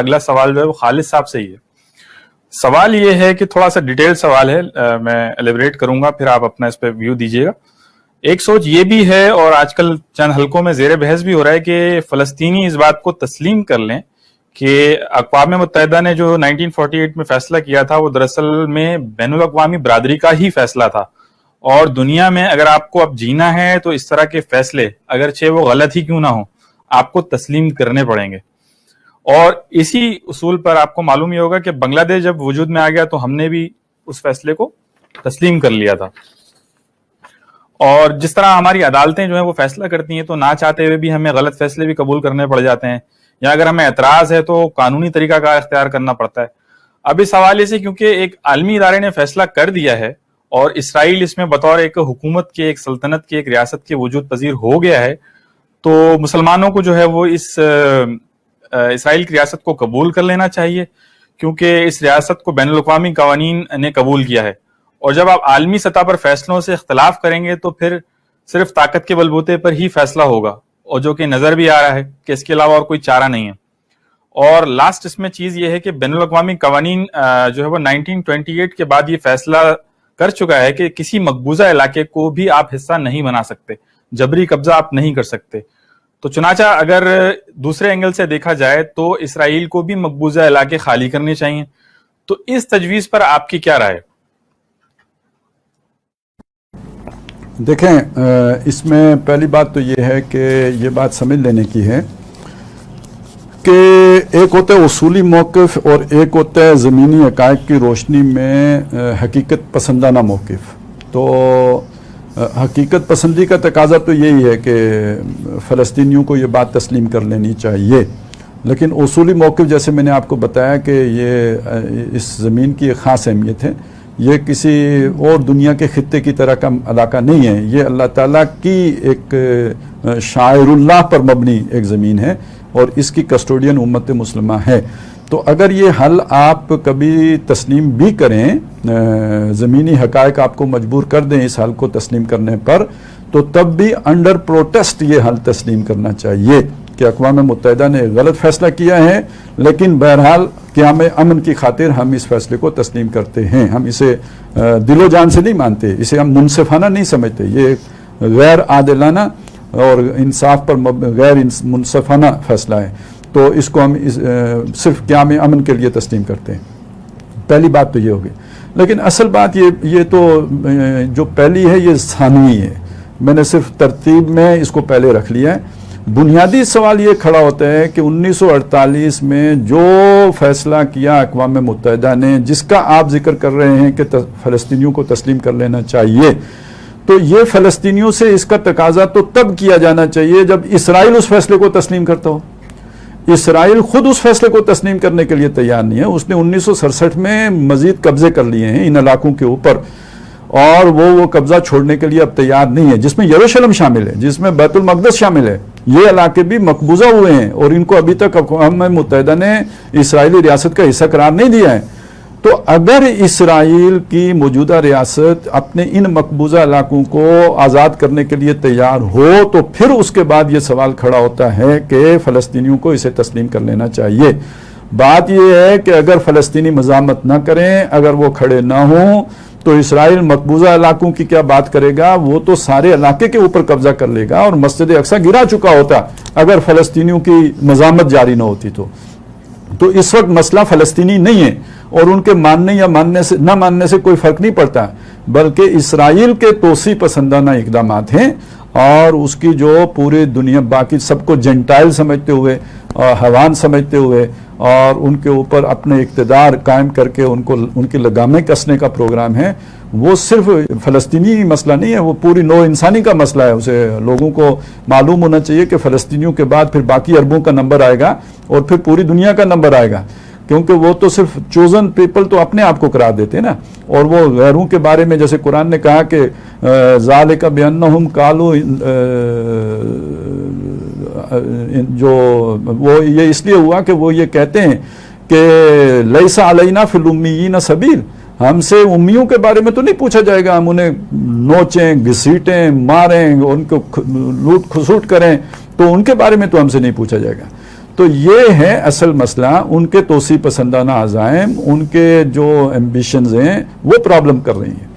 اگلا سوال جو ہے وہ خالد صاحب سے ہی ہے. سوال یہ ہے کہ تھوڑا سا ڈیٹیل سوال ہے, میں ایلیبریٹ کروں گا, پھر آپ اپنا اس پہ ویو دیجیے گا. ایک سوچ یہ بھی ہے اور آج کل چند حلقوں میں زیر بحث بھی ہو رہا ہے کہ فلسطینی اس بات کو تسلیم کر لیں کہ اقوام متحدہ نے جو 1948 میں فیصلہ کیا تھا وہ دراصل میں بین الاقوامی برادری کا ہی فیصلہ تھا, اور دنیا میں اگر آپ کو اب جینا ہے تو اس طرح کے فیصلے اگرچہ وہ غلط ہی کیوں نہ ہوں آپ کو تسلیم کرنے پڑیں گے. اور اسی اصول پر آپ کو معلوم یہ ہوگا کہ بنگلہ دیش جب وجود میں آ گیا تو ہم نے بھی اس فیصلے کو تسلیم کر لیا تھا. اور جس طرح ہماری عدالتیں جو ہیں وہ فیصلہ کرتی ہیں تو نہ چاہتے ہوئے بھی ہمیں غلط فیصلے بھی قبول کرنے پڑ جاتے ہیں, یا اگر ہمیں اعتراض ہے تو قانونی طریقہ کا اختیار کرنا پڑتا ہے. اب اس حوالے سے کیونکہ ایک عالمی ادارے نے فیصلہ کر دیا ہے اور اسرائیل اس میں بطور ایک حکومت کے, ایک سلطنت کے, ایک ریاست کے وجود پذیر ہو گیا ہے, تو مسلمانوں کو جو ہے وہ اس اسرائیل کی ریاست کو قبول کر لینا چاہیے, کیونکہ اس ریاست کو بین الاقوامی قوانین نے قبول کیا ہے. اور جب آپ عالمی سطح پر فیصلوں سے اختلاف کریں گے تو پھر صرف طاقت کے بلبوتے پر ہی فیصلہ ہوگا, اور جو کہ نظر بھی آ رہا ہے کہ اس کے علاوہ اور کوئی چارہ نہیں ہے. اور لاسٹ اس میں چیز یہ ہے کہ بین الاقوامی قوانین جو ہے وہ 1928 کے بعد یہ فیصلہ کر چکا ہے کہ کسی مقبوضہ علاقے کو بھی آپ حصہ نہیں بنا سکتے, جبری قبضہ آپ نہیں کر سکتے. تو چنانچہ اگر دوسرے اینگل سے دیکھا جائے تو اسرائیل کو بھی مقبوضہ علاقے خالی کرنے چاہیے. تو اس تجویز پر آپ کی کیا رائے؟ دیکھیں, اس میں پہلی بات تو یہ ہے کہ یہ بات سمجھ لینے کی ہے کہ ایک ہوتا ہے اصولی موقف اور ایک ہوتا ہے زمینی حقائق کی روشنی میں حقیقت پسندانہ موقف. تو حقیقت پسندی کا تقاضا تو یہی ہے کہ فلسطینیوں کو یہ بات تسلیم کر لینی چاہیے, لیکن اصولی موقف جیسے میں نے آپ کو بتایا کہ یہ اس زمین کی ایک خاص اہمیت ہے. یہ کسی اور دنیا کے خطے کی طرح کا علاقہ نہیں ہے, یہ اللہ تعالیٰ کی ایک شاعر اللہ پر مبنی ایک زمین ہے اور اس کی کسٹوڈین امت مسلمہ ہے. تو اگر یہ حل آپ کبھی تسلیم بھی کریں, زمینی حقائق آپ کو مجبور کر دیں اس حل کو تسلیم کرنے پر, تو تب بھی انڈر پروٹیسٹ یہ حل تسلیم کرنا چاہیے کہ اقوام متحدہ نے غلط فیصلہ کیا ہے, لیکن بہرحال قیام امن کی خاطر ہم اس فیصلے کو تسلیم کرتے ہیں. ہم اسے دل و جان سے نہیں مانتے, اسے ہم منصفانہ نہیں سمجھتے, یہ غیر عادلانہ اور انصاف پر غیر منصفانہ فیصلہ ہے. تو اس کو ہم صرف قیام امن کے لیے تسلیم کرتے ہیں. پہلی بات تو یہ ہوگی. لیکن اصل بات یہ تو جو پہلی ہے یہ ثانوی ہے, میں نے صرف ترتیب میں اس کو پہلے رکھ لیا ہے. بنیادی سوال یہ کھڑا ہوتا ہے کہ 1948 میں جو فیصلہ کیا اقوام متحدہ نے, جس کا آپ ذکر کر رہے ہیں کہ فلسطینیوں کو تسلیم کر لینا چاہیے, تو یہ فلسطینیوں سے اس کا تقاضا تو تب کیا جانا چاہیے جب اسرائیل اس فیصلے کو تسلیم کرتا ہو. اسرائیل خود اس فیصلے کو تسلیم کرنے کے لیے تیار نہیں ہے. اس نے 1967 میں مزید قبضے کر لیے ہیں ان علاقوں کے اوپر, اور وہ قبضہ چھوڑنے کے لیے اب تیار نہیں ہے, جس میں یروشلم شامل ہے, جس میں بیت المقدس شامل ہے. یہ علاقے بھی مقبوضہ ہوئے ہیں اور ان کو ابھی تک اقوام متحدہ نے اسرائیلی ریاست کا حصہ قرار نہیں دیا ہے. تو اگر اسرائیل کی موجودہ ریاست اپنے ان مقبوضہ علاقوں کو آزاد کرنے کے لیے تیار ہو تو پھر اس کے بعد یہ سوال کھڑا ہوتا ہے کہ فلسطینیوں کو اسے تسلیم کر لینا چاہیے. بات یہ ہے کہ اگر فلسطینی مزاحمت نہ کریں, اگر وہ کھڑے نہ ہوں, تو اسرائیل مقبوضہ علاقوں کی کیا بات کرے گا؟ وہ تو سارے علاقے کے اوپر قبضہ کر لے گا, اور مسجد اقصی گرا چکا ہوتا اگر فلسطینیوں کی مزاحمت جاری نہ ہوتی. تو اس وقت مسئلہ فلسطینی نہیں ہے, اور ان کے ماننے یا نہ ماننے سے کوئی فرق نہیں پڑتا, بلکہ اسرائیل کے توسیع پسندانہ اقدامات ہیں, اور اس کی جو پورے دنیا باقی سب کو جنٹائل سمجھتے ہوئے, حیوان سمجھتے ہوئے, اور ان کے اوپر اپنے اقتدار قائم کر کے ان کی لگامیں کسنے کا پروگرام ہے. وہ صرف فلسطینی مسئلہ نہیں ہے, وہ پوری نوع انسانی کا مسئلہ ہے. اسے لوگوں کو معلوم ہونا چاہیے کہ فلسطینیوں کے بعد پھر باقی عربوں کا نمبر آئے گا, اور پھر پوری دنیا کا نمبر آئے گا, کیونکہ وہ تو صرف چوزن پیپل تو اپنے آپ کو قرار دیتے ہیں نا, اور وہ غیروں کے بارے میں جیسے قرآن نے کہا کہ ذالک بانہم قالوا, جو وہ یہ اس لیے ہوا کہ وہ یہ کہتے ہیں کہ لیس علینا فی الامیین سبیل, ہم سے امیوں کے بارے میں تو نہیں پوچھا جائے گا, ہم انہیں نوچیں, گھسیٹیں, ماریں, ان کو لوٹ کھسوٹ کریں, تو ان کے بارے میں تو ہم سے نہیں پوچھا جائے گا. تو یہ ہے اصل مسئلہ. ان کے توسیع پسندانہ عزائم، ان کے جو ایمبیشنز ہیں وہ پرابلم کر رہی ہیں.